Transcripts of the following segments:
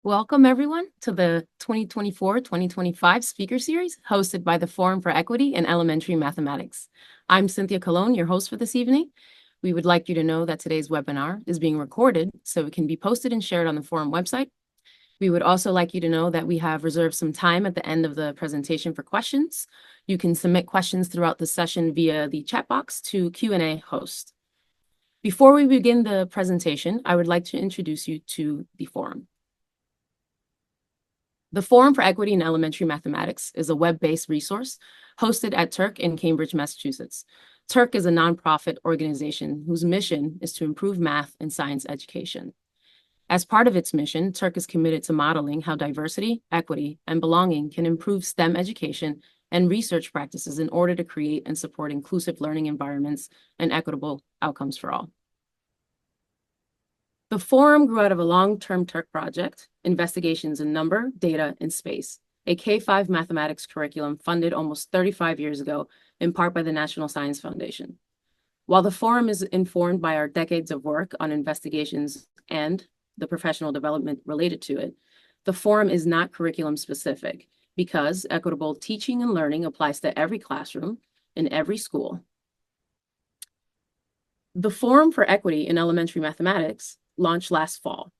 Welcome, everyone, to the 2024-2025 speaker series hosted by the Forum for Equity in Elementary Mathematics. I'm Cynthia Colon, your host for this evening. We would like you to know that today's webinar is being recorded so it can be posted and shared on the Forum website. We would also like you to know that we have reserved some time at the end of the presentation for questions. You can submit questions throughout the session via the chat box to Q&A host. Before we begin the presentation, I would like to introduce you to the Forum. The Forum for Equity in Elementary Mathematics is a web-based resource hosted at Turk in Cambridge, Massachusetts. Turk is a nonprofit organization whose mission is to improve math and science education. As part of its mission, Turk is committed to modeling how diversity, equity, and belonging can improve STEM education and research practices in order to create and support inclusive learning environments and equitable outcomes for all. The Forum grew out of a long-term Turk project, Investigations in Number, Data, and Space, a K-5 mathematics curriculum funded almost 35 years ago, in part by the National Science Foundation. While the Forum is informed by our decades of work on investigations and the professional development related to it, the Forum is not curriculum specific because equitable teaching and learning applies to every classroom in every school. The Forum for Equity in Elementary Mathematics, launched last fall,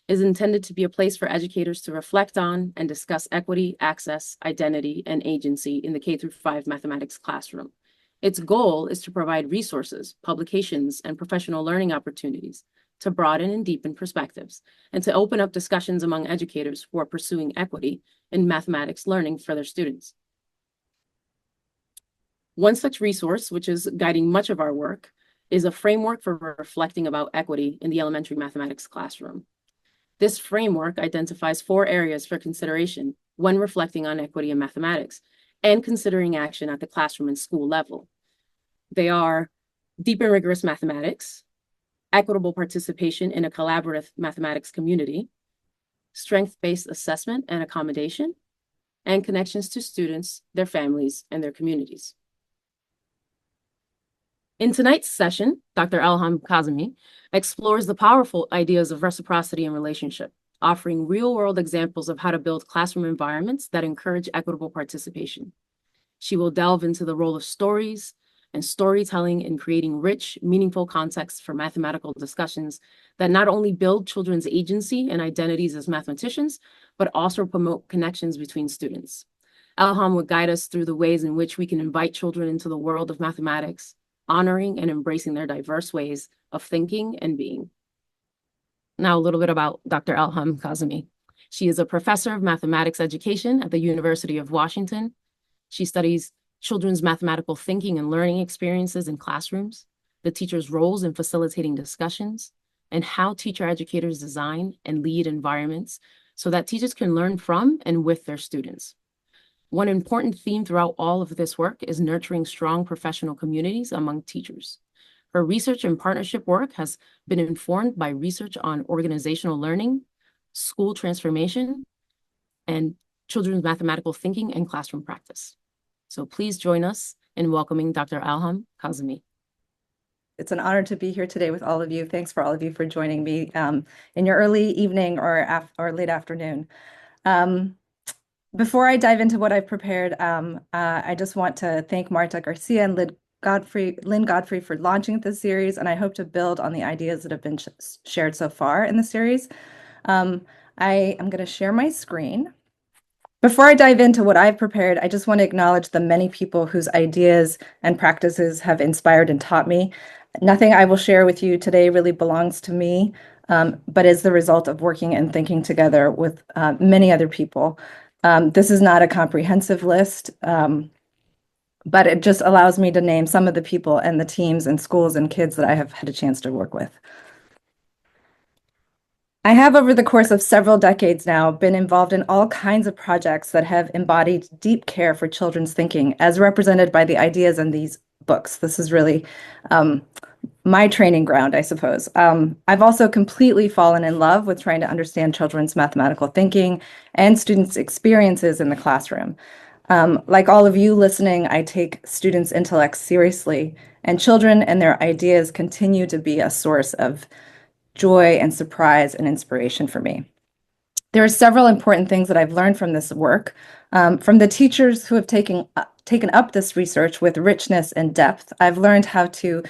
is intended to be a place for educators to reflect on and discuss equity, access, identity, and agency in the K-5 mathematics classroom. Its goal is to provide resources, publications, and professional learning opportunities to broaden and deepen perspectives, and to open up discussions among educators who are pursuing equity in mathematics learning for their students. One such resource, which is guiding much of our work, is a framework for reflecting about equity in the elementary mathematics classroom. This framework identifies 4 areas for consideration when reflecting on equity in mathematics and considering action at the classroom and school level. They are deep and rigorous mathematics, equitable participation in a collaborative mathematics community, strength-based assessment and accommodation, and connections to students, their families, and their communities. In tonight's session, Dr. Elham Kazemi explores the powerful ideas of reciprocity and relationship, offering real-world examples of how to build classroom environments that encourage equitable participation. She will delve into the role of stories and storytelling in creating rich, meaningful contexts for mathematical discussions that not only build children's agency and identities as mathematicians, but also promote connections between students. Elham will guide us through the ways in which we can invite children into the world of mathematics, honoring and embracing their diverse ways of thinking and being. Now, a little bit about Dr. Elham Kazemi. She is a professor of mathematics education at the University of Washington. She studies children's mathematical thinking and learning experiences in classrooms, the teacher's roles in facilitating discussions, and how teacher educators design and lead environments so that teachers can learn from and with their students. One important theme throughout all of this work is nurturing strong professional communities among teachers. Her research and partnership work has been informed by research on organizational learning, school transformation, and children's mathematical thinking and classroom practice. So please join us in welcoming Dr. Elham Kazemi. It's an honor to be here today with all of you. Thanks for all of you for joining me in your early evening or late afternoon. Before I dive into what I've prepared, I just want to thank Marta Garcia and Lynn Godfrey for launching this series, and I hope to build on the ideas that have been shared so far in the series. I am going to share my screen. Before I dive into what I've prepared, I just want to acknowledge the many people whose ideas and practices have inspired and taught me. Nothing I will share with you today really belongs to me, but is the result of working and thinking together with many other people. This is not a comprehensive list, but it just allows me to name some of the people and the teams and schools and kids that I have had a chance to work with. I have, over the course of several decades now, been involved in all kinds of projects that have embodied deep care for children's thinking, as represented by the ideas in these books. This is really my training ground, I suppose. I've also completely fallen in love with trying to understand children's mathematical thinking and students' experiences in the classroom. Like all of you listening, I take students' intellects seriously, and children and their ideas continue to be a source of joy and surprise and inspiration for me. There are several important things that I've learned from this work, from the teachers who have taken up this research with richness and depth. I've learned how to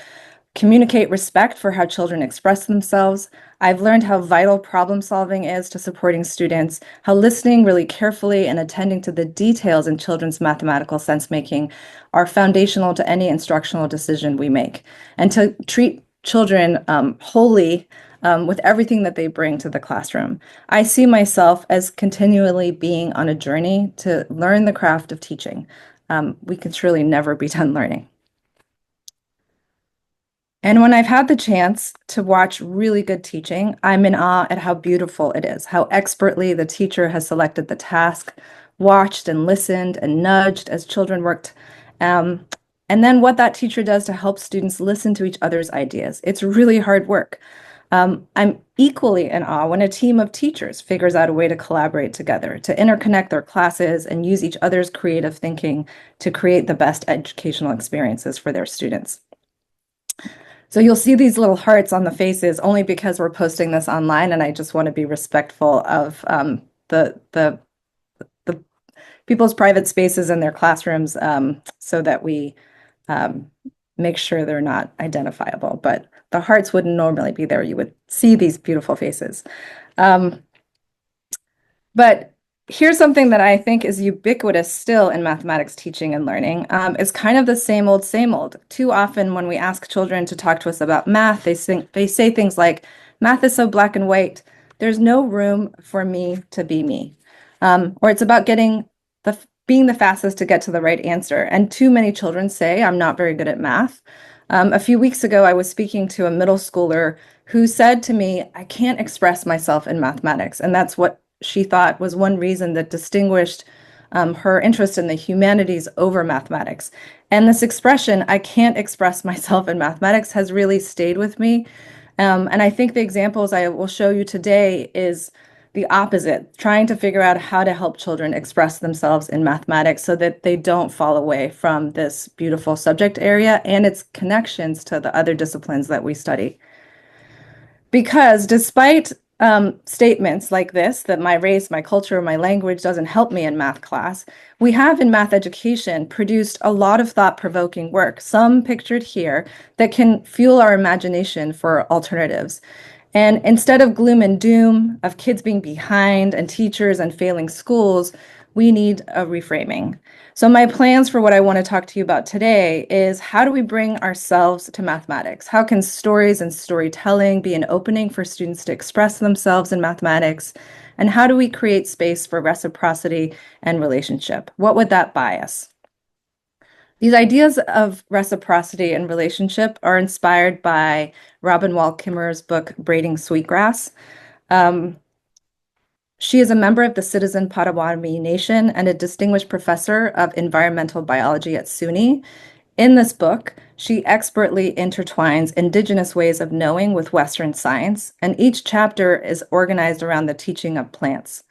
communicate respect for how children express themselves. I've learned how vital problem solving is to supporting students, how listening really carefully and attending to the details in children's mathematical sense making are foundational to any instructional decision we make, and to treat children wholly with everything that they bring to the classroom. I see myself as continually being on a journey to learn the craft of teaching. We can surely never be done learning. And when I've had the chance to watch really good teaching, I'm in awe at how beautiful it is, how expertly the teacher has selected the task, watched and listened and nudged as children worked. Um, and then what that teacher does to help students listen to each other's ideas. It's really hard work. I'm equally in awe when a team of teachers figures out a way to collaborate together, to interconnect their classes and use each other's creative thinking to create the best educational experiences for their students. So you'll see these little hearts on the faces only because we're posting this online, and I just want to be respectful of the people's private spaces in their classrooms, so that we make sure they're not identifiable. But the hearts wouldn't normally be there. You would see these beautiful faces. But here's something that I think is ubiquitous still in mathematics teaching and learning. It's kind of the same old, same old. Too often when we ask children to talk to us about math, they say things like, math is so black and white. There's no room for me to be me. Or it's about being the fastest to get to the right answer. And too many children say, I'm not very good at math. A few weeks ago, I was speaking to a middle schooler who said to me, I can't express myself in mathematics. And that's what she thought was one reason that distinguished her interest in the humanities over mathematics. And this expression, I can't express myself in mathematics, has really stayed with me. And I think the examples I will show you today is the opposite, trying to figure out how to help children express themselves in mathematics so that they don't fall away from this beautiful subject area and its connections to the other disciplines that we study. Because despite statements like this, that my race, my culture, my language doesn't help me in math class, we have in math education produced a lot of thought-provoking work, some pictured here, that can fuel our imagination for alternatives. And instead of gloom and doom, of kids being behind and teachers and failing schools, we need a reframing. So my plans for what I want to talk to you about today is, how do we bring ourselves to mathematics? How can stories and storytelling be an opening for students to express themselves in mathematics? And how do we create space for reciprocity and relationship? What would that buy us? These ideas of reciprocity and relationship are inspired by Robin Wall Kimmerer's book, Braiding Sweetgrass. She is a member of the Citizen Potawatomi Nation and a distinguished professor of environmental biology at SUNY. In this book, she expertly intertwines indigenous ways of knowing with Western science, and each chapter is organized around the teaching of plants.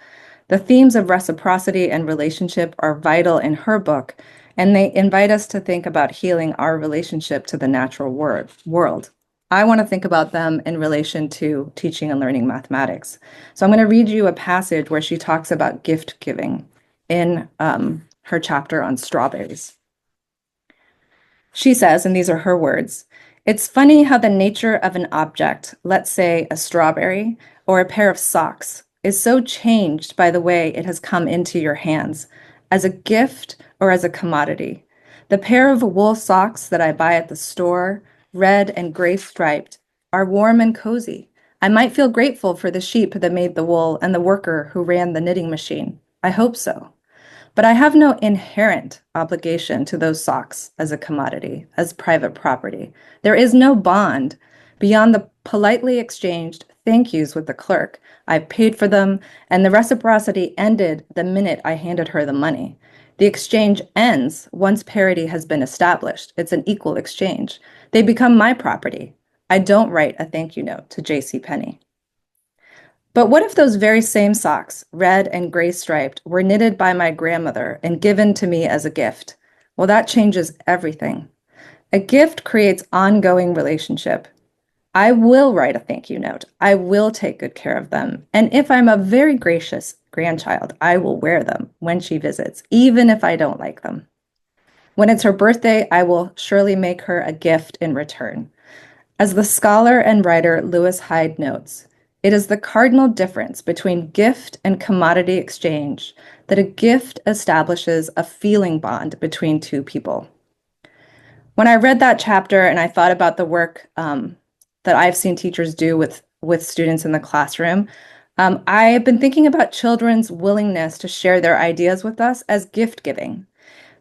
The themes of reciprocity and relationship are vital in her book, and they invite us to think about healing our relationship to the natural world. I want to think about them in relation to teaching and learning mathematics. So I'm going to read you a passage where she talks about gift giving in her chapter on strawberries. She says, and these are her words, "It's funny how the nature of an object, let's say a strawberry or a pair of socks, is so changed by the way it has come into your hands, as a gift or as a commodity. The pair of wool socks that I buy at the store, red and gray striped, are warm and cozy. I might feel grateful for the sheep that made the wool and the worker who ran the knitting machine. I hope so. But I have no inherent obligation to those socks as a commodity, as private property. There is no bond beyond the politely exchanged thank yous with the clerk. I paid for them, and the reciprocity ended the minute I handed her the money. The exchange ends once parity has been established. It's an equal exchange. They become my property. I don't write a thank you note to J.C. Penney. But what if those very same socks, red and gray striped, were knitted by my grandmother and given to me as a gift? Well, that changes everything. A gift creates ongoing relationship. I will write a thank you note. I will take good care of them. And if I'm a very gracious grandchild, I will wear them when she visits, even if I don't like them. When it's her birthday, I will surely make her a gift in return. As the scholar and writer Lewis Hyde notes, it is the cardinal difference between gift and commodity exchange that a gift establishes a feeling bond between two people. When I read that chapter and I thought about the work that I've seen teachers do with students in the classroom, I have been thinking about children's willingness to share their ideas with us as gift giving.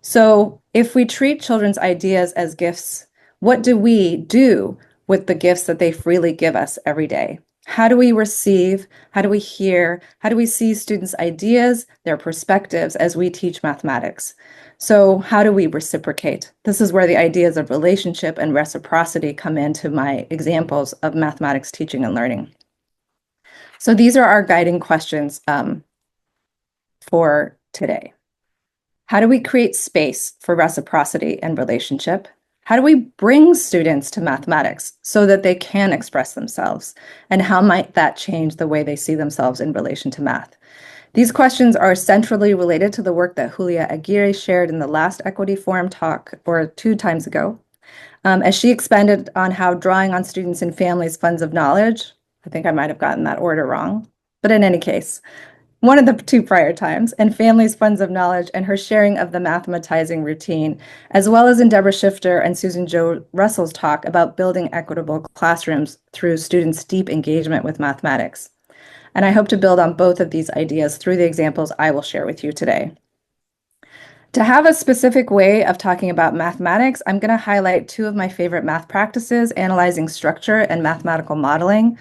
So if we treat children's ideas as gifts, what do we do with the gifts that they freely give us every day? How do we receive? How do we hear? How do we see students' ideas, their perspectives as we teach mathematics? So how do we reciprocate? This is where the ideas of relationship and reciprocity come into my examples of mathematics teaching and learning. So these are our guiding questions for today. How do we create space for reciprocity and relationship? How do we bring students to mathematics so that they can express themselves? And how might that change the way they see themselves in relation to math? These questions are centrally related to the work that Julia Aguirre shared in the last Equity Forum talk, or 2 times ago, as she expanded on how drawing on students and families' funds of knowledge, I think I might have gotten that order wrong, but in any case, one of the 2 prior times, and families' funds of knowledge, and her sharing of the mathematizing routine, as well as in Deborah Shifter and Susan Jo Russell's talk about building equitable classrooms through students' deep engagement with mathematics. And I hope to build on both of these ideas through the examples I will share with you today. To have a specific way of talking about mathematics, I'm going to highlight 2 of my favorite math practices, analyzing structure and mathematical modeling.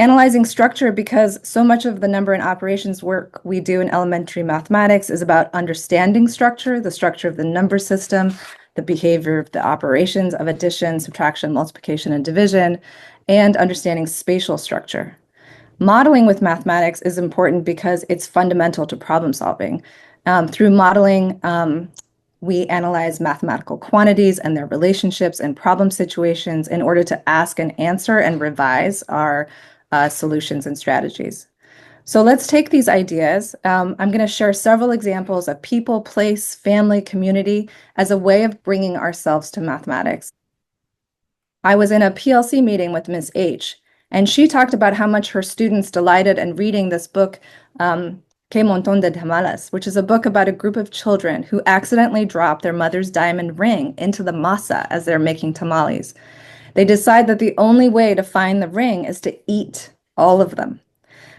Analyzing structure because so much of the number and operations work we do in elementary mathematics is about understanding structure, the structure of the number system, the behavior of the operations of addition, subtraction, multiplication, and division, and understanding spatial structure. Modeling with mathematics is important because it's fundamental to problem solving. Through modeling, we analyze mathematical quantities and their relationships and problem situations in order to ask and answer and revise our solutions and strategies. So let's take these ideas. I'm going to share several examples of people, place, family, community as a way of bringing ourselves to mathematics. I was in a PLC meeting with Ms. H, and she talked about how much her students delighted in reading this book, Que Montón de Tamales, which is a book about a group of children who accidentally drop their mother's diamond ring into the masa as they're making tamales. They decide that the only way to find the ring is to eat all of them.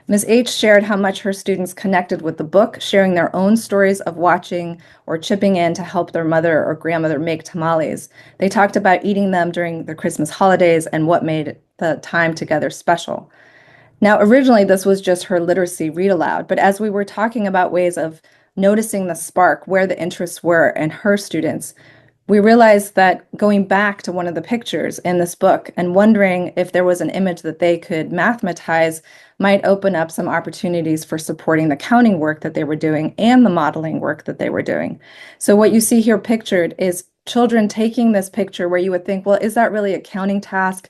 Ms. H shared how much her students connected with the book, sharing their own stories of watching or chipping in to help their mother or grandmother make tamales. They talked about eating them during the Christmas holidays and what made the time together special. Now, originally, this was just her literacy read aloud, but as we were talking about ways of noticing the spark, where the interests were in her students, we realized that going back to one of the pictures in this book and wondering if there was an image that they could mathematize might open up some opportunities for supporting the counting work that they were doing and the modeling work that they were doing. So what you see here pictured is children taking this picture where you would think, well, is that really a counting task?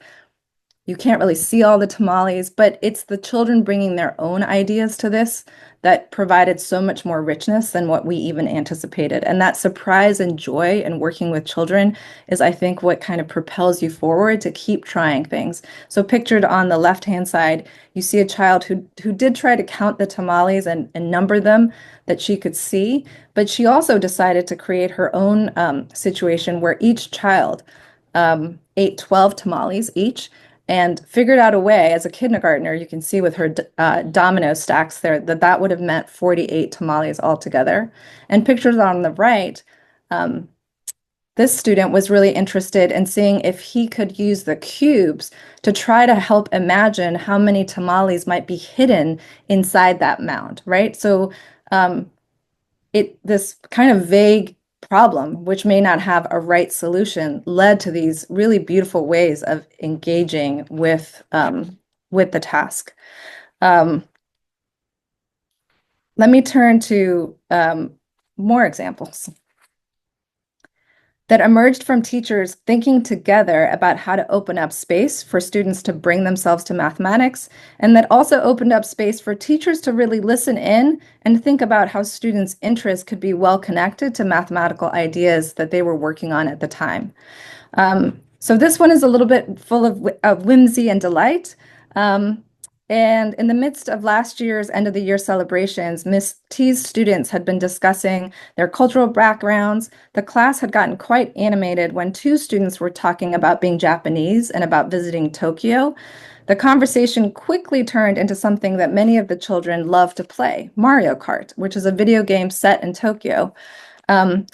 You can't really see all the tamales, but it's the children bringing their own ideas to this that provided so much more richness than what we even anticipated. And that surprise and joy in working with children is, I think, what kind of propels you forward to keep trying things. So pictured on the left-hand side, you see a child who did try to count the tamales and number them that she could see, but she also decided to create her own situation where each child ate 12 tamales each and figured out a way as a kindergartner, you can see with her domino stacks there that that would have meant 48 tamales altogether. And pictures on the right, this student was really interested in seeing if he could use the cubes to try to help imagine how many tamales might be hidden inside that mound, right? So this kind of vague problem, which may not have a right solution, led to these really beautiful ways of engaging with the task. Let me turn to more examples. that emerged from teachers thinking together about how to open up space for students to bring themselves to mathematics, and that also opened up space for teachers to really listen in and think about how students' interests could be well connected to mathematical ideas that they were working on at the time. So this one is a little bit full of whimsy and delight. And in the midst of last year's end of the year celebrations, Miss T's students had been discussing their cultural backgrounds. The class had gotten quite animated when two students were talking about being Japanese and about visiting Tokyo. The conversation quickly turned into something that many of the children love to play, Mario Kart, which is a video game set in Tokyo.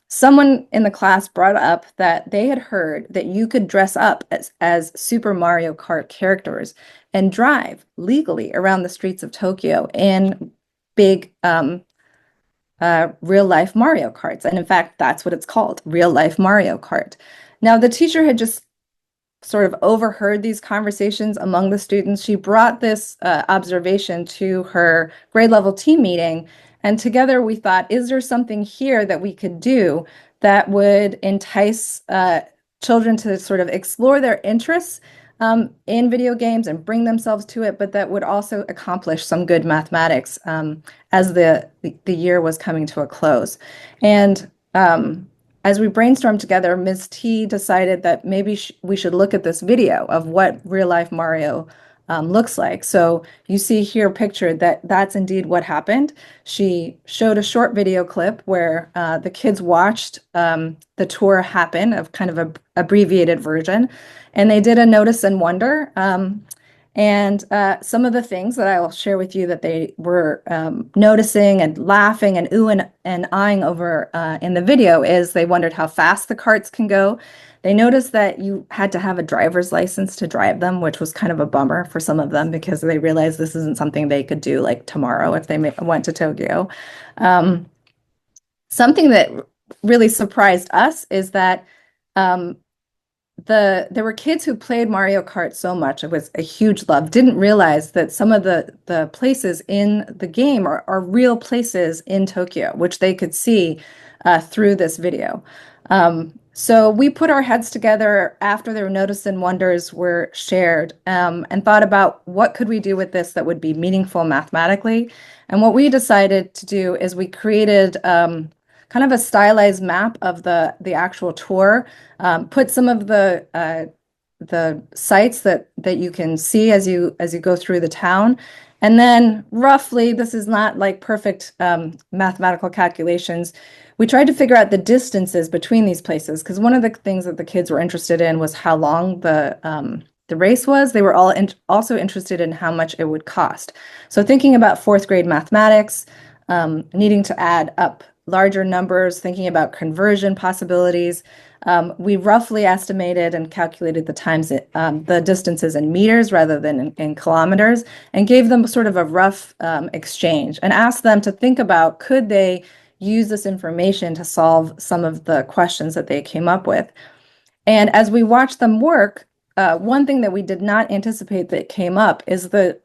Someone in the class brought up that they had heard that you could dress up as Super Mario Kart characters and drive legally around the streets of Tokyo in big real life Mario Karts. And in fact, that's what it's called, real life Mario Kart. Now, the teacher had just sort of overheard these conversations among the students. She brought this observation to her grade level team meeting. And together we thought, is there something here that we could do that would entice children to sort of explore their interests in video games and bring themselves to it, but that would also accomplish some good mathematics as the year was coming to a close. And as we brainstormed together, Ms. T decided that maybe we should look at this video of what real life Mario looks like. So you see here pictured that that's indeed what happened. She showed a short video clip where the kids watched the tour happen, of kind of a abbreviated version, and they did a notice and wonder. And some of the things that I will share with you that they were noticing and laughing and ooh and eyeing over in the video is they wondered how fast the carts can go. They noticed that you had to have a driver's license to drive them, which was kind of a bummer for some of them because they realized this isn't something they could do like tomorrow if they went to Tokyo. Something that really surprised us is that there were kids who played Mario Kart so much, it was a huge love, didn't realize that some of the places in the game are real places in Tokyo, which they could see through this video. So we put our heads together after their notice and wonders were shared and thought about what could we do with this that would be meaningful mathematically. And what we decided to do is we created kind of a stylized map of the actual tour, put some of the sites that you can see as you go through the town. And then roughly, this is not like perfect mathematical calculations. We tried to figure out the distances between these places because one of the things that the kids were interested in was how long the race was. They were all also interested in how much it would cost. So thinking about fourth grade mathematics, needing to add up larger numbers, thinking about conversion possibilities, we roughly estimated and calculated the distances in meters rather than in kilometers, and gave them sort of a rough exchange and asked them to think about could they use this information to solve some of the questions that they came up with. And as we watched them work, one thing that we did not anticipate that came up is the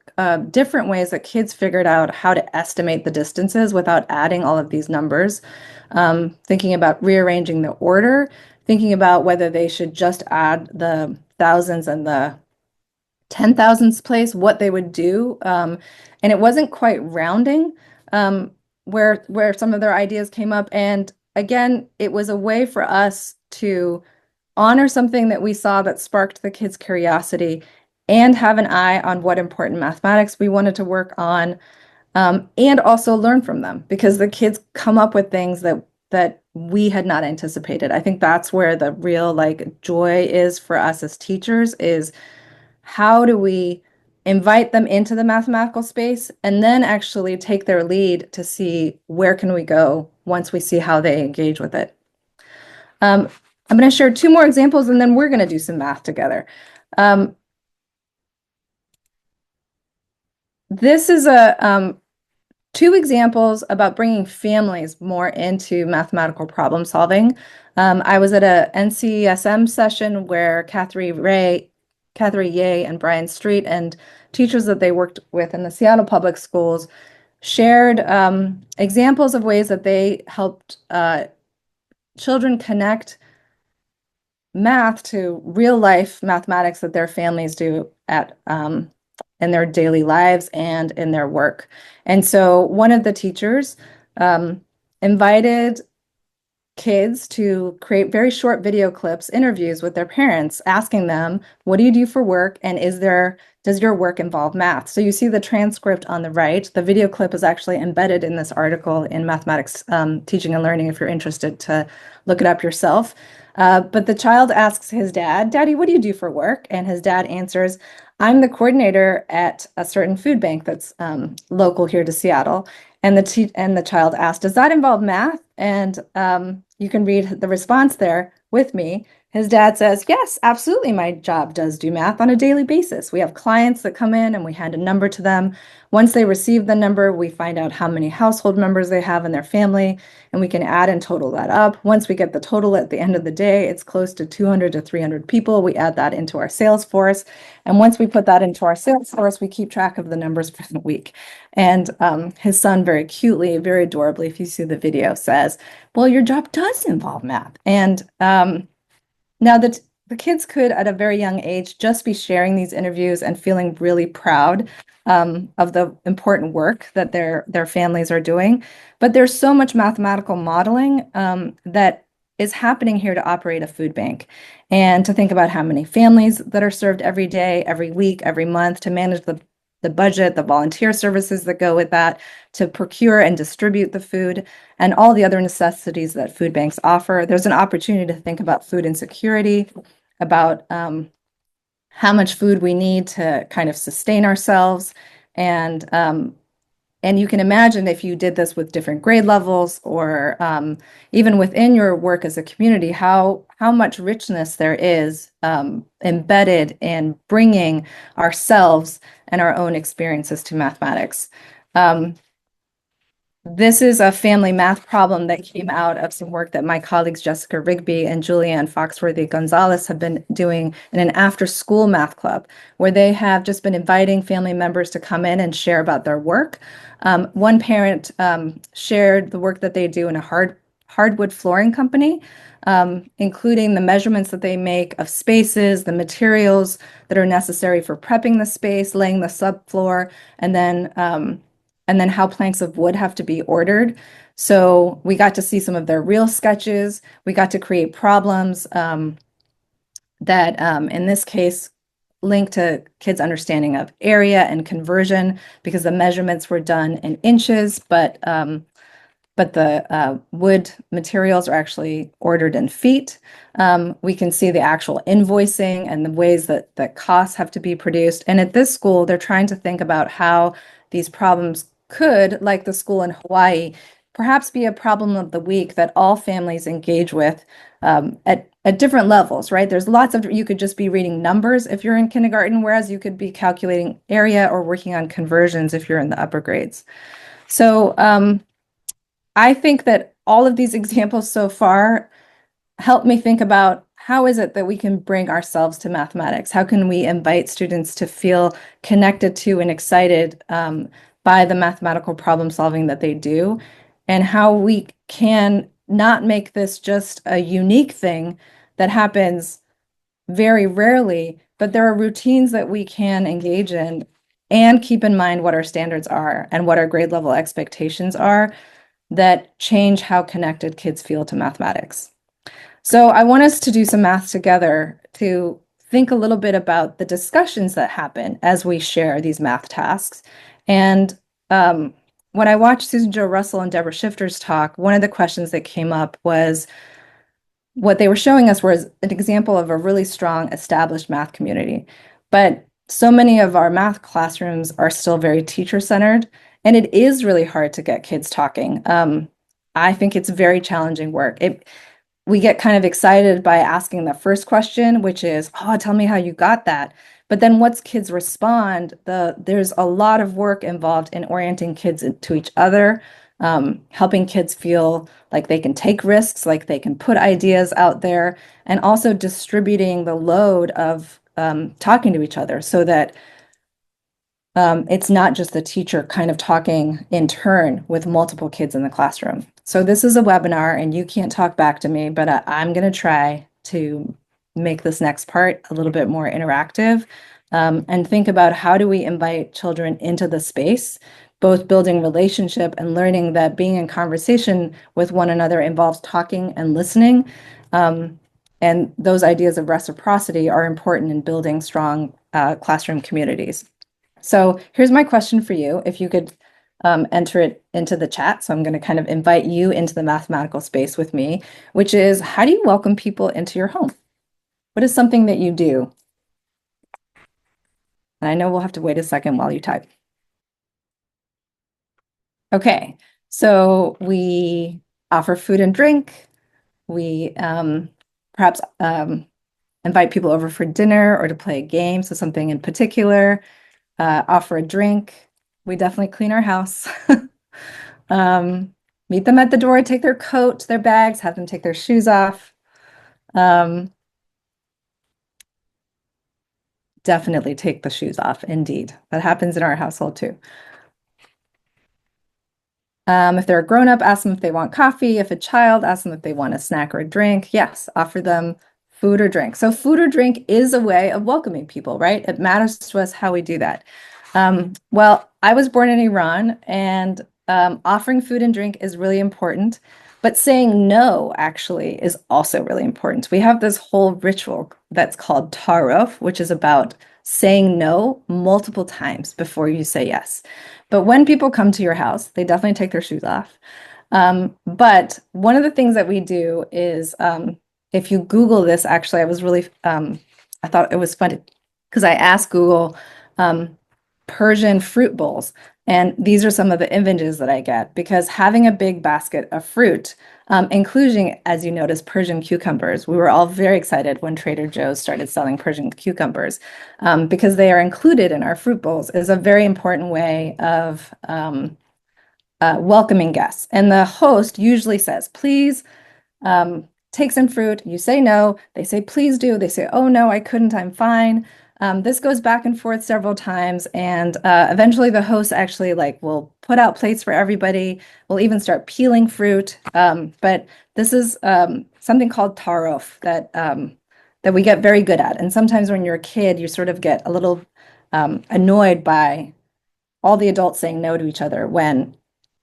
different ways that kids figured out how to estimate the distances without adding all of these numbers, thinking about rearranging the order, thinking about whether they should just add the thousands and the 10,000s place, what they would do. And it wasn't quite rounding where some of their ideas came up. And again, it was a way for us to honor something that we saw that sparked the kids' curiosity and have an eye on what important mathematics we wanted to work on, and also learn from them because the kids come up with things that we had not anticipated. I think that's where the real like joy is for us as teachers is how do we invite them into the mathematical space and then actually take their lead to see where can we go once we see how they engage with it. I'm going to share two more examples and then we're going to do some math together. This is two examples about bringing families more into mathematical problem solving. I was at a NCSM session where Kathy Yeh and Brian Street and teachers that they worked with in the Seattle Public Schools shared examples of ways that they helped children connect math to real life mathematics that their families do at in their daily lives and in their work. And so one of the teachers um, invited kids to create very short video clips, interviews with their parents, asking them, what do you do for work? And does your work involve math? So you see the transcript on the right. The video clip is actually embedded in this article in Mathematics Teaching and Learning if you're interested to look it up yourself. But the child asks his dad, Daddy, what do you do for work? And his dad answers, I'm the coordinator at a certain food bank that's local here to Seattle. And the child asked, does that involve math? And you can read the response there with me. His dad says, yes, absolutely. My job does do math on a daily basis. We have clients that come in and we hand a number to them. Once they receive the number, we find out how many household members they have in their family, and we can add and total that up. Once we get the total at the end of the day, it's close to 200 to 300 people. We add that into our sales force. And once we put that into our sales force, we keep track of the numbers for the week. And his son very cutely, very adorably, if you see the video, says, well, your job does involve math. And now that the kids could, at a very young age, just be sharing these interviews and feeling really proud of the important work that their families are doing. But there's so much mathematical modeling that is happening here to operate a food bank and to think about how many families that are served every day, every week, every month, to manage the budget, the volunteer services that go with that, to procure and distribute the food, and all the other necessities that food banks offer. There's an opportunity to think about food insecurity, about how much food we need to kind of sustain ourselves. And you can imagine if you did this with different grade levels or even within your work as a community, how much richness there is embedded in bringing ourselves and our own experiences to mathematics. This is a family math problem that came out of some work that my colleagues Jessica Rigby and Julianne Foxworthy-Gonzalez have been doing in an after-school math club, where they have just been inviting family members to come in and share about their work. One parent shared the work that they do in a hardwood flooring company, including the measurements that they make of spaces, the materials that are necessary for prepping the space, laying the subfloor, and then how planks of wood have to be ordered. So we got to see some of their real sketches. We got to create problems that, in this case, link to kids' understanding of area and conversion, because the measurements were done in inches, but the wood materials are actually ordered in feet. We can see the actual invoicing and the ways that the costs have to be produced. And at this school, they're trying to think about how these problems could, like the school in Hawaii, perhaps be a problem of the week that all families engage with at different levels, right? There's lots of, you could just be reading numbers if you're in kindergarten, whereas you could be calculating area or working on conversions if you're in the upper grades. So I think that all of these examples so far help me think about how is it that we can bring ourselves to mathematics? How can we invite students to feel connected to and excited by the mathematical problem solving that they do, and how we can not make this just a unique thing that happens very rarely, but there are routines that we can engage in and keep in mind what our standards are and what our grade level expectations are that change how connected kids feel to mathematics. So I want us to do some math together to think a little bit about the discussions that happen as we share these math tasks. And when I watched Susan Jo Russell and Deborah Shifter's talk, one of the questions that came up was, what they were showing us was an example of a really strong established math community. But so many of our math classrooms are still very teacher-centered, and it is really hard to get kids talking. I think it's very challenging work. We get kind of excited by asking the first question, which is, oh, tell me how you got that. But then once kids respond, there's a lot of work involved in orienting kids to each other, helping kids feel like they can take risks, like they can put ideas out there, and also distributing the load of talking to each other so that it's not just the teacher kind of talking in turn with multiple kids in the classroom. So this is a webinar and you can't talk back to me, but I'm going to try to make this next part a little bit more interactive, and think about how do we invite children into the space, both building relationship and learning that being in conversation with one another involves talking and listening. And those ideas of reciprocity are important in building strong classroom communities. So here's my question for you. If you could enter it into the chat. So I'm going to kind of invite you into the mathematical space with me, which is how do you welcome people into your home? What is something that you do? And I know we'll have to wait a second while you type. Okay, so we offer food and drink. We perhaps invite people over for dinner or to play a game, so something in particular, offer a drink. We definitely clean our house. Meet them at the door, take their coat, their bags, have them take their shoes off. Definitely take the shoes off, indeed. That happens in our household too. If they're a grown-up, ask them if they want coffee. If a child, ask them if they want a snack or a drink. Yes, offer them food or drink. So food or drink is a way of welcoming people, right? It matters to us how we do that. Well, I was born in Iran, and offering food and drink is really important, but saying no actually is also really important. We have this whole ritual that's called tarof, which is about saying no multiple times before you say yes. But when people come to your house, they definitely take their shoes off. But one of the things that we do is, if you Google this, actually, I thought it was funny because I asked Google, Persian fruit bowls. And these are some of the images that I get because having a big basket of fruit, including, as you notice, Persian cucumbers. We were all very excited when Trader Joe's started selling Persian cucumbers because they are included in our fruit bowls is a very important way of welcoming guests. And the host usually says, please take some fruit. You say no. They say, please do. They say, oh, no, I couldn't. I'm fine. This goes back and forth several times, and eventually the host actually will put out plates for everybody. We'll even start peeling fruit. But this is something called tarof that we get very good at. And sometimes when you're a kid, you sort of get a little annoyed by all the adults saying no to each other when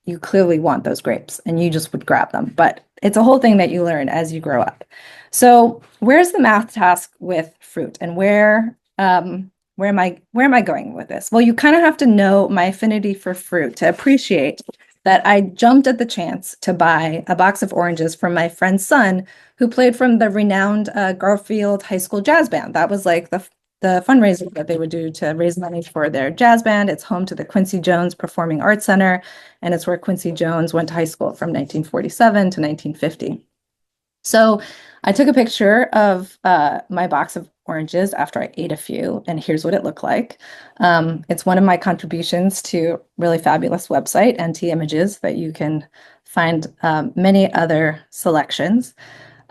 you clearly want those grapes and you just would grab them. But it's a whole thing that you learn as you grow up. So where's the math task with fruit, and where am I going with this? Well, you kind of have to know my affinity for fruit to appreciate that I jumped at the chance to buy a box of oranges from my friend's son, who played from the renowned Garfield High School Jazz Band. That was like the fundraiser that they would do to raise money for their jazz band. It's home to the Quincy Jones Performing Arts Center, and it's where Quincy Jones went to high school from 1947 to 1950. So I took a picture of my box of oranges after I ate a few, and here's what it looked like. It's one of my contributions to a really fabulous website, NT Images, that you can find many other selections.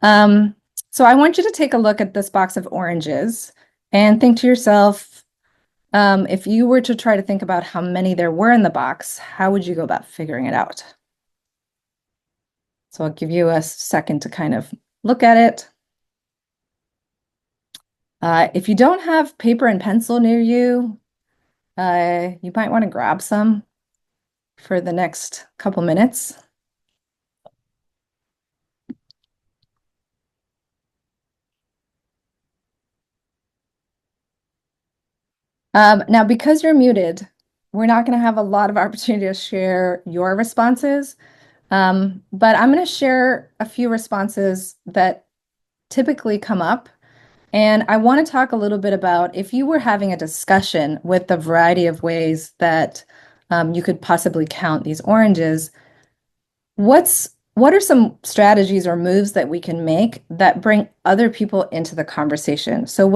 So I want you to take a look at this box of oranges and think to yourself, if you were to try to think about how many there were in the box, how would you go about figuring it out? So I'll give you a second to kind of look at it. If you don't have paper and pencil near you, you might want to grab some for the next couple minutes. Now, because you're muted, we're not going to have a lot of opportunity to share your responses, but I'm going to share a few responses that typically come up. And I want to talk a little bit about if you were having a discussion with the variety of ways that you could possibly count these oranges, what are some strategies or moves that we can make that bring other people into the conversation? So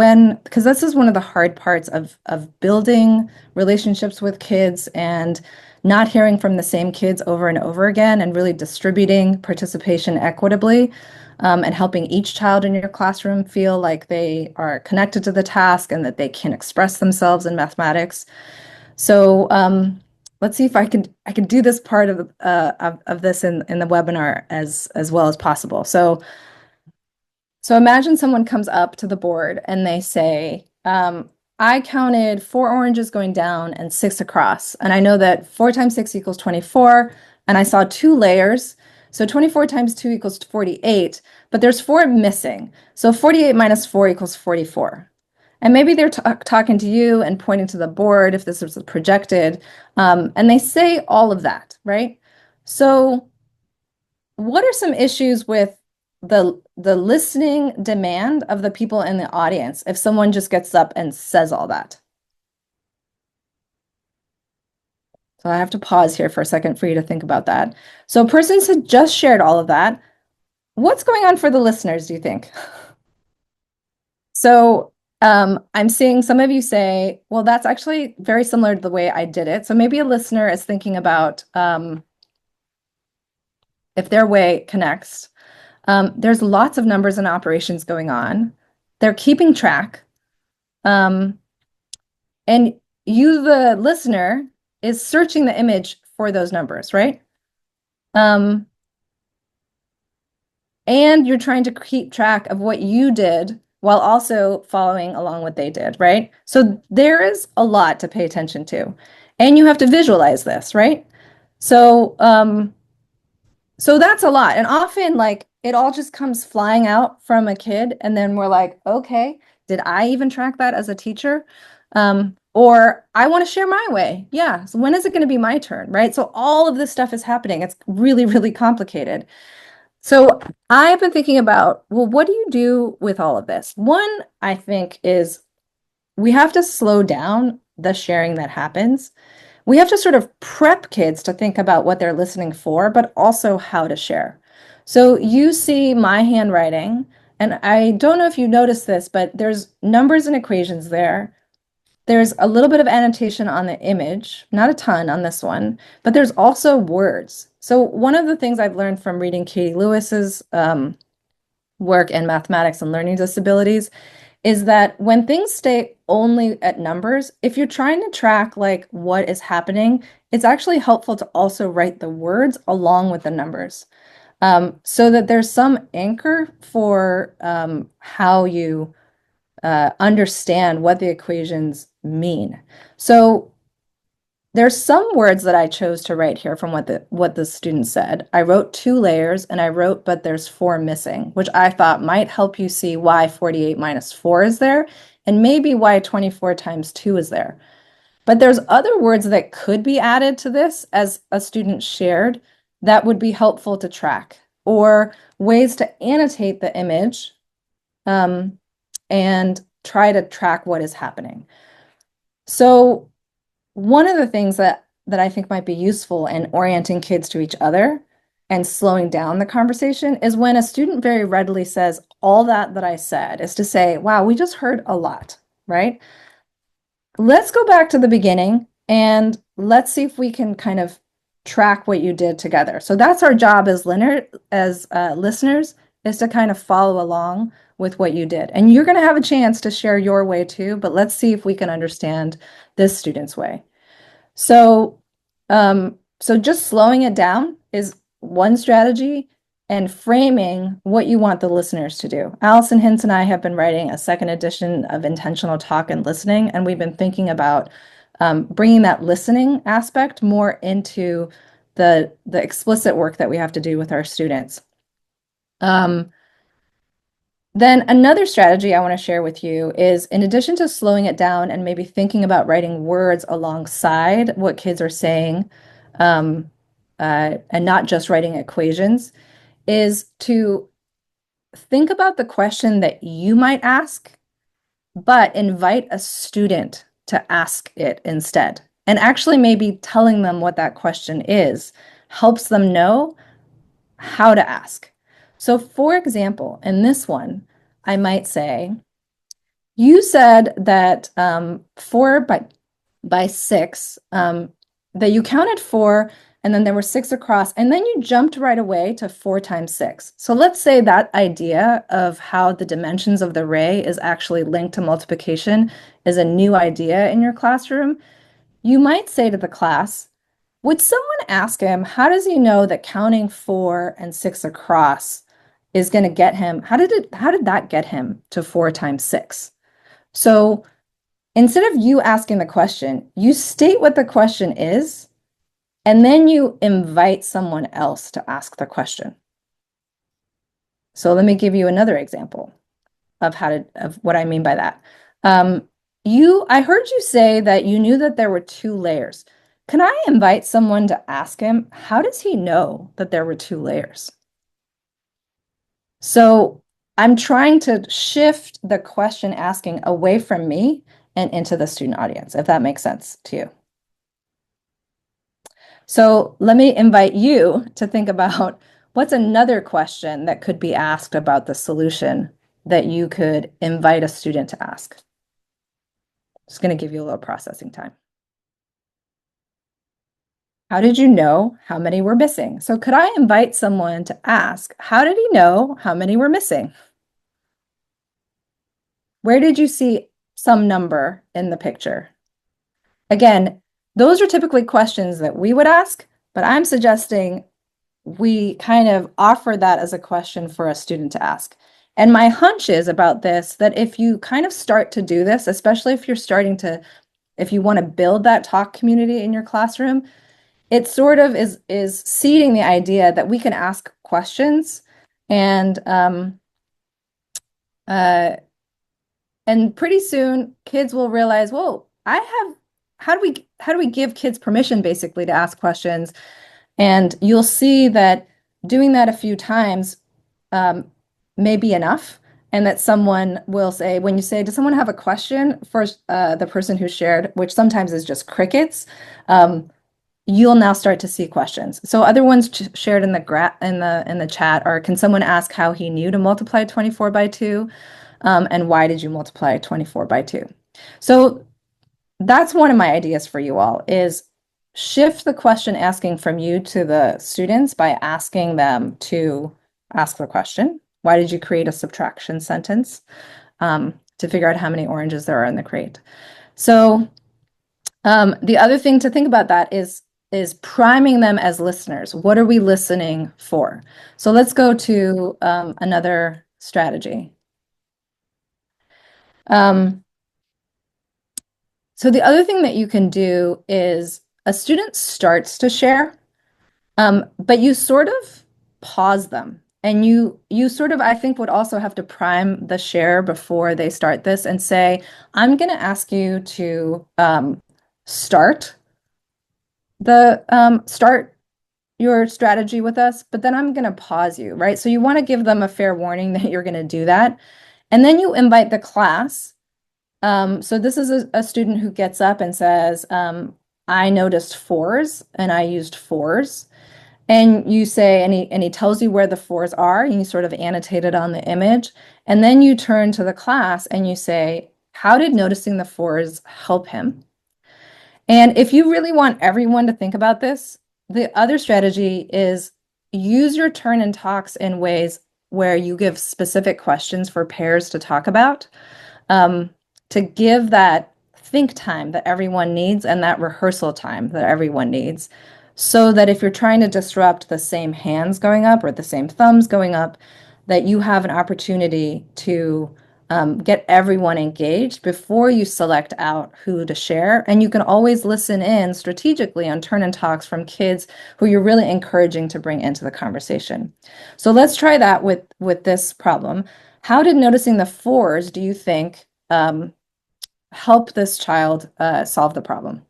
because this is one of the hard parts of building relationships with kids and not hearing from the same kids over and over again, and really distributing participation equitably, and helping each child in your classroom feel like they are connected to the task and that they can express themselves in mathematics. So let's see if I can do this part of this in the webinar as well as possible. So So imagine someone comes up to the board and they say, I counted 4 oranges going down and 6 across. And I know that 4 times 6 equals 24. And I saw 2 layers. So 24 times 2 equals 48, but there's 4 missing. So 48 minus 4 equals 44. And maybe they're talking to you and pointing to the board if this was projected. And they say all of that, right? So what are some issues with the listening demand of the people in the audience if someone just gets up and says all that? So I have to pause here for a second for you to think about that. So persons had just shared all of that. What's going on for the listeners, do you think? So I'm seeing some of you say, well, that's actually very similar to the way I did it. So maybe a listener is thinking about if their way connects. There's lots of numbers and operations going on. They're keeping track. And you, the listener, is searching the image for those numbers, right? Um, and you're trying to keep track of what you did while also following along what they did, right? So there is a lot to pay attention to. And you have to visualize this, right? So so that's a lot. And often, like, it all just comes flying out from a kid. And then we're like, okay, did I even track that as a teacher? Or I want to share my way. Yeah. So when is it going to be my turn? Right. So all of this stuff is happening. It's really, really complicated. So I've been thinking about, well, what do you do with all of this? One, I think, is we have to slow down the sharing that happens. We have to sort of prep kids to think about what they're listening for, but also how to share. So you see my handwriting, and I don't know if you noticed this, but there's numbers and equations there. There's a little bit of annotation on the image, not a ton on this one, but there's also words. So one of the things I've learned from reading Katie Lewis's work in mathematics and learning disabilities is that when things stay only at numbers, if you're trying to track like what is happening, it's actually helpful to also write the words along with the numbers, so that there's some anchor for how you understand what the equations mean. So there's some words that I chose to write here from what the student said. I wrote 2 layers and I wrote, but there's 4 missing, which I thought might help you see why 48 minus 4 is there and maybe why 24 times 2 is there. But there's other words that could be added to this as a student shared that would be helpful to track, or ways to annotate the image and try to track what is happening. So one of the things that I think might be useful in orienting kids to each other and slowing down the conversation is when a student very readily says, all that I said, is to say, wow, we just heard a lot, right? Let's go back to the beginning and let's see if we can kind of track what you did together. So that's our job as listeners, is to kind of follow along with what you did. And you're going to have a chance to share your way too, but let's see if we can understand this student's way. So, so just slowing it down is one strategy, and framing what you want the listeners to do. Allison Hintz and I have been writing a second edition of Intentional Talk and Listening, and we've been thinking about bringing that listening aspect more into the explicit work that we have to do with our students. Then another strategy I want to share with you is, in addition to slowing it down and maybe thinking about writing words alongside what kids are saying, and not just writing equations, is to think about the question that you might ask, but invite a student to ask it instead. And actually maybe telling them what that question is helps them know how to ask. So for example, in this one, I might say, you said that 4 by 6, that you counted 4, and then there were 6 across, and then you jumped right away to 4 times 6. So let's say that idea of how the dimensions of the array is actually linked to multiplication is a new idea in your classroom. You might say to the class, would someone ask him, how does he know that counting 4 and 6 across is going to get him, how did that get him to 4 times 6? So instead of you asking the question, you state what the question is, and then you invite someone else to ask the question. So let me give you another example of what I mean by that. I heard you say that you knew that there were 2 layers. Can I invite someone to ask him, how does he know that there were 2 layers? So I'm trying to shift the question asking away from me and into the student audience, if that makes sense to you. So let me invite you to think about what's another question that could be asked about the solution that you could invite a student to ask. Just going to give you a little processing time. How did you know how many were missing? So could I invite someone to ask, how did he know how many were missing? Where did you see some number in the picture? Again, those are typically questions that we would ask, but I'm suggesting we kind of offer that as a question for a student to ask. And my hunch is about this, that if you kind of start to do this, especially if if you want to build that talk community in your classroom, it sort of is seeding the idea that we can ask questions uh, and pretty soon kids will realize, whoa, how do we give kids permission basically to ask questions? And you'll see that doing that a few times may be enough. And that someone will say, when you say, does someone have a question for the person who shared, which sometimes is just crickets, you'll now start to see questions. So other ones shared in the chat are, can someone ask how he knew to multiply 24 by 2? And why did you multiply 24 by 2? So that's one of my ideas for you all, is shift the question asking from you to the students by asking them to ask the question. Why did you create a subtraction sentence? To figure out how many oranges there are in the crate. So the other thing to think about that is priming them as listeners. What are we listening for? So let's go to another strategy. So the other thing that you can do is a student starts to share, but you sort of pause them. And you sort of, I think, would also have to prime the share before they start this and say, I'm going to ask you to start your strategy with us, but then I'm going to pause you, right? So you want to give them a fair warning that you're going to do that. And then you invite the class. So this is a student who gets up and says, I noticed 4s and I used 4s. And you say, and he tells you where the 4s are, and you sort of annotate it on the image. And then you turn to the class and you say, how did noticing the 4s help him? And if you really want everyone to think about this, the other strategy is use your turn and talks in ways where you give specific questions for pairs to talk about, to give that think time that everyone needs and that rehearsal time that everyone needs, so that if you're trying to disrupt the same hands going up or the same thumbs going up, that you have an opportunity to get everyone engaged before you select out who to share. And you can always listen in strategically on turn and talks from kids who you're really encouraging to bring into the conversation. So let's try that with this problem. How did noticing the 4s, do you think, help this child solve the problem?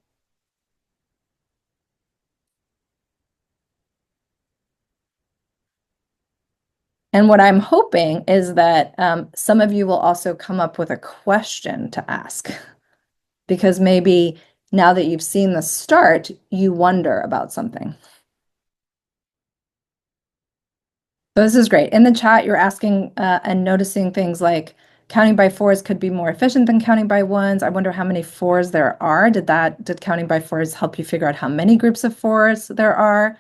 And what I'm hoping is that some of you will also come up with a question to ask, because maybe now that you've seen the start, you wonder about something. So this is great. In the chat, you're asking and noticing things like counting by 4s could be more efficient than counting by 1s. I wonder how many 4s there are. Did counting by 4s help you figure out how many groups of 4s there are?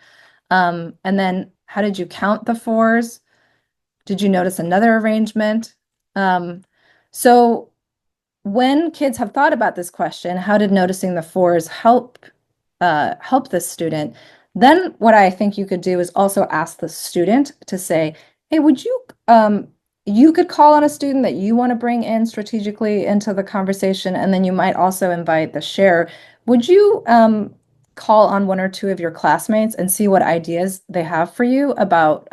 And then how did you count the 4s? Did you notice another arrangement? So when kids have thought about this question, how did noticing the 4s help this student? Then what I think you could do is also ask the student to say, Hey, would you you could call on a student that you want to bring in strategically into the conversation, and then you might also invite the share. Would you call on one or two of your classmates and see what ideas they have for you about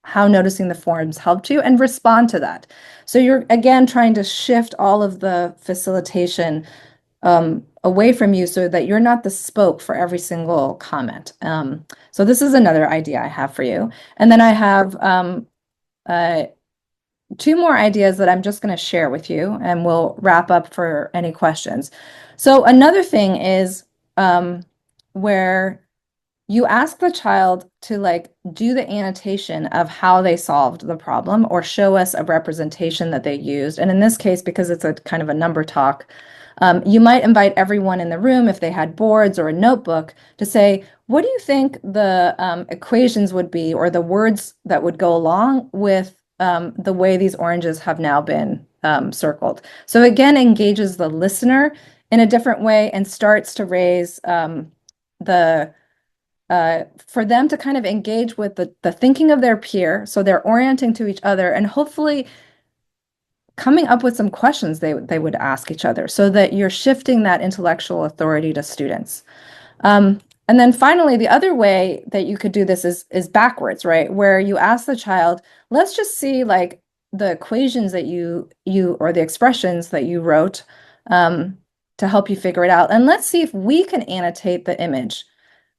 how noticing the forms helped you and respond to that? So you're again trying to shift all of the facilitation away from you so that you're not the spoke for every single comment. So this is another idea I have for you. And then I have uh, two more ideas that I'm just going to share with you, and we'll wrap up for any questions. So another thing is where you ask the child to like do the annotation of how they solved the problem or show us a representation that they used. And in this case, because it's a kind of a number talk, you might invite everyone in the room, if they had boards or a notebook, to say, what do you think the equations would be or the words that would go along with the way these oranges have now been circled? So again, engages the listener in a different way and starts to raise the for them to kind of engage with the thinking of their peer. So they're orienting to each other and hopefully coming up with some questions they would ask each other so that you're shifting that intellectual authority to students. And then finally, the other way that you could do this is backwards, right? Where you ask the child, let's just see like the equations that you or the expressions that you wrote to help you figure it out. And let's see if we can annotate the image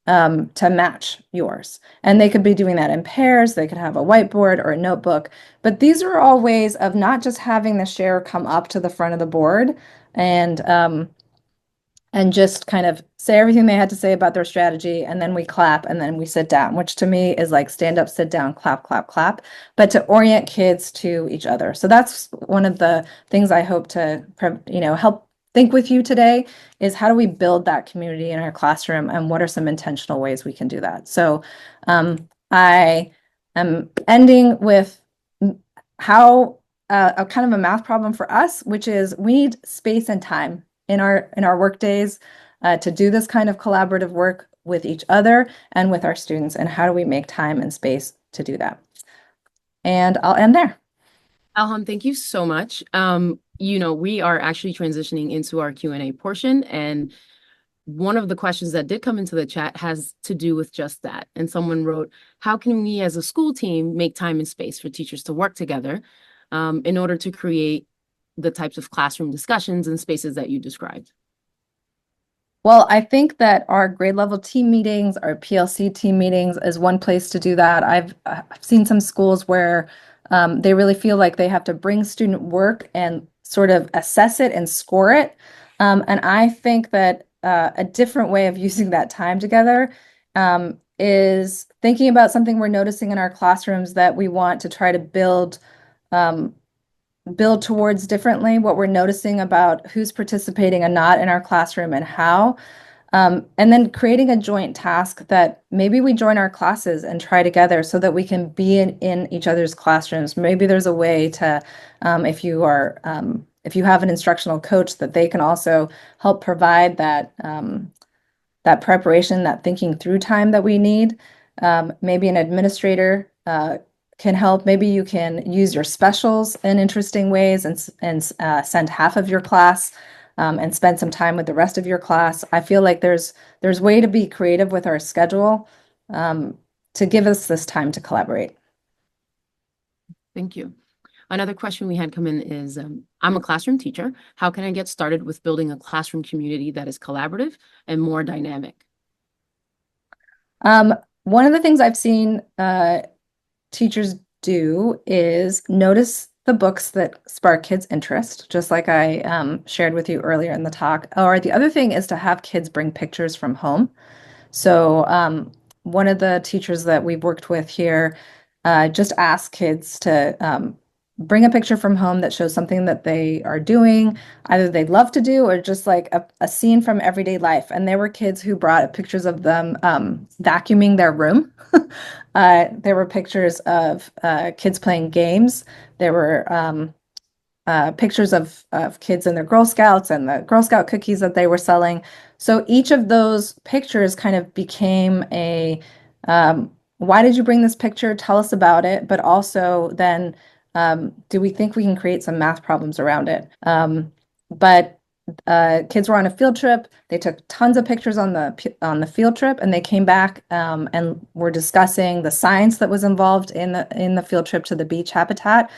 to match yours. And they could be doing that in pairs. They could have a whiteboard or a notebook. But these are all ways of not just having the share come up to the front of the board and just kind of say everything they had to say about their strategy, and then we clap, and then we sit down, which to me is like stand up, sit down, clap, clap, clap, but to orient kids to each other. So that's one of the things I hope to, help think with you today is how do we build that community in our classroom, and what are some intentional ways we can do that? So I am ending with how a kind of a math problem for us, which is we need space and time in our work days to do this kind of collaborative work with each other and with our students. And how do we make time and space to do that? And I'll end there. Elham, thank you so much. We are actually transitioning into our Q&A portion, and one of the questions that did come into the chat has to do with just that. And someone wrote, how can we as a school team make time and space for teachers to work together in order to create the types of classroom discussions and spaces that you described? Well, I think that our grade level team meetings, our PLC team meetings is one place to do that. I've seen some schools where they really feel like they have to bring student work and sort of assess it and score it. And I think that a different way of using that time together is thinking about something we're noticing in our classrooms that we want to try to um, build towards differently, what we're noticing about who's participating and not in our classroom and how. And then creating a joint task that maybe we join our classes and try together so that we can be in each other's classrooms. Maybe there's a way to, if you have an instructional coach, that they can also help provide that preparation, that thinking through time that we need. Maybe an administrator can help. Maybe you can use your specials in interesting ways and send half of your class and spend some time with the rest of your class. I feel like there's way to be creative with our schedule to give us this time to collaborate. Thank you. Another question we had come in is, I'm a classroom teacher. How can I get started with building a classroom community that is collaborative and more dynamic? One of the things I've seen teachers do is notice the books that spark kids' interest, just like I shared with you earlier in the talk. Or the other thing is to have kids bring pictures from home. So one of the teachers that we've worked with here just asked kids to bring a picture from home that shows something that they are doing, either they'd love to do or just like a scene from everyday life. And there were kids who brought pictures of them vacuuming their room. There were pictures of kids playing games. There were pictures of kids in their Girl Scouts and the Girl Scout cookies that they were selling. So each of those pictures kind of became why did you bring this picture? Tell us about it. But also then, do we think we can create some math problems around it? But kids were on a field trip. They took tons of pictures on the field trip, and they came back and were discussing the science that was involved in the field trip to the beach habitat.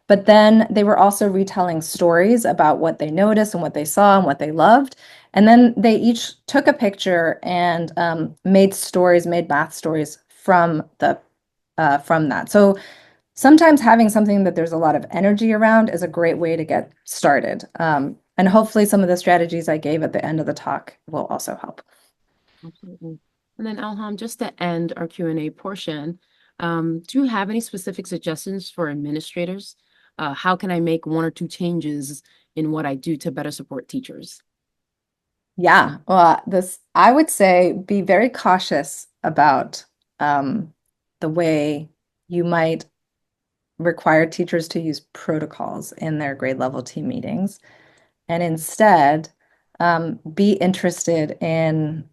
But then they were also retelling stories about what they noticed and what they saw and what they loved. And then they each took a picture and made stories, made math stories from that. So sometimes having something that there's a lot of energy around is a great way to get started. And hopefully some of the strategies I gave at the end of the talk will also help. Absolutely. And then Elham, just to end our Q&A portion, do you have any specific suggestions for administrators? How can I make one or two changes in what I do to better support teachers? Yeah, well, I would say be very cautious about the way you might require teachers to use protocols in their grade level team meetings, and instead be interested in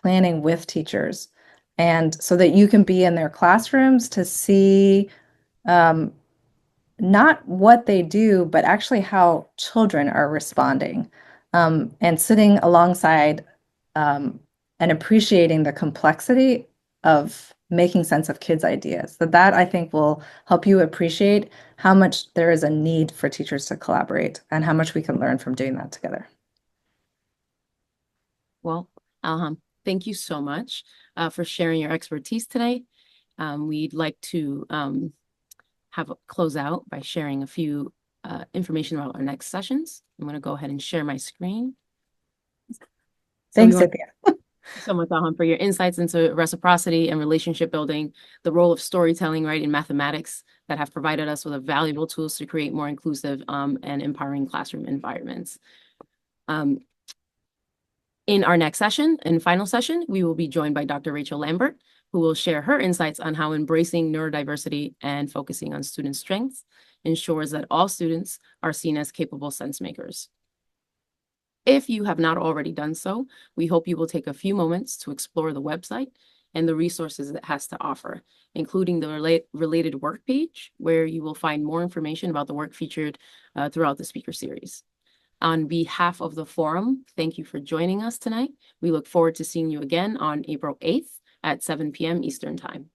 planning with teachers, and so that you can be in their classrooms to see um, not what they do, but actually how children are responding, and sitting alongside um, and appreciating the complexity of making sense of kids' ideas. That I think will help you appreciate how much there is a need for teachers to collaborate and how much we can learn from doing that together. Well, Elham, thank you so much for sharing your expertise today. We'd like to have a close out by sharing a few information about our next sessions. I'm going to go ahead and share my screen. So we Thanks, want Cynthia. so much, Elham, for your insights into reciprocity and relationship building, the role of storytelling, right, in mathematics that have provided us with a valuable tools to create more inclusive and empowering classroom environments. In our next session and final session, we will be joined by Dr. Rachel Lambert, who will share her insights on how embracing neurodiversity and focusing on student strengths ensures that all students are seen as capable sense makers. If you have not already done so, we hope you will take a few moments to explore the website and the resources it has to offer, including the related work page, where you will find more information about the work featured throughout the speaker series. On behalf of the forum, thank you for joining us tonight. We look forward to seeing you again on April 8th at 7 p.m. Eastern Time.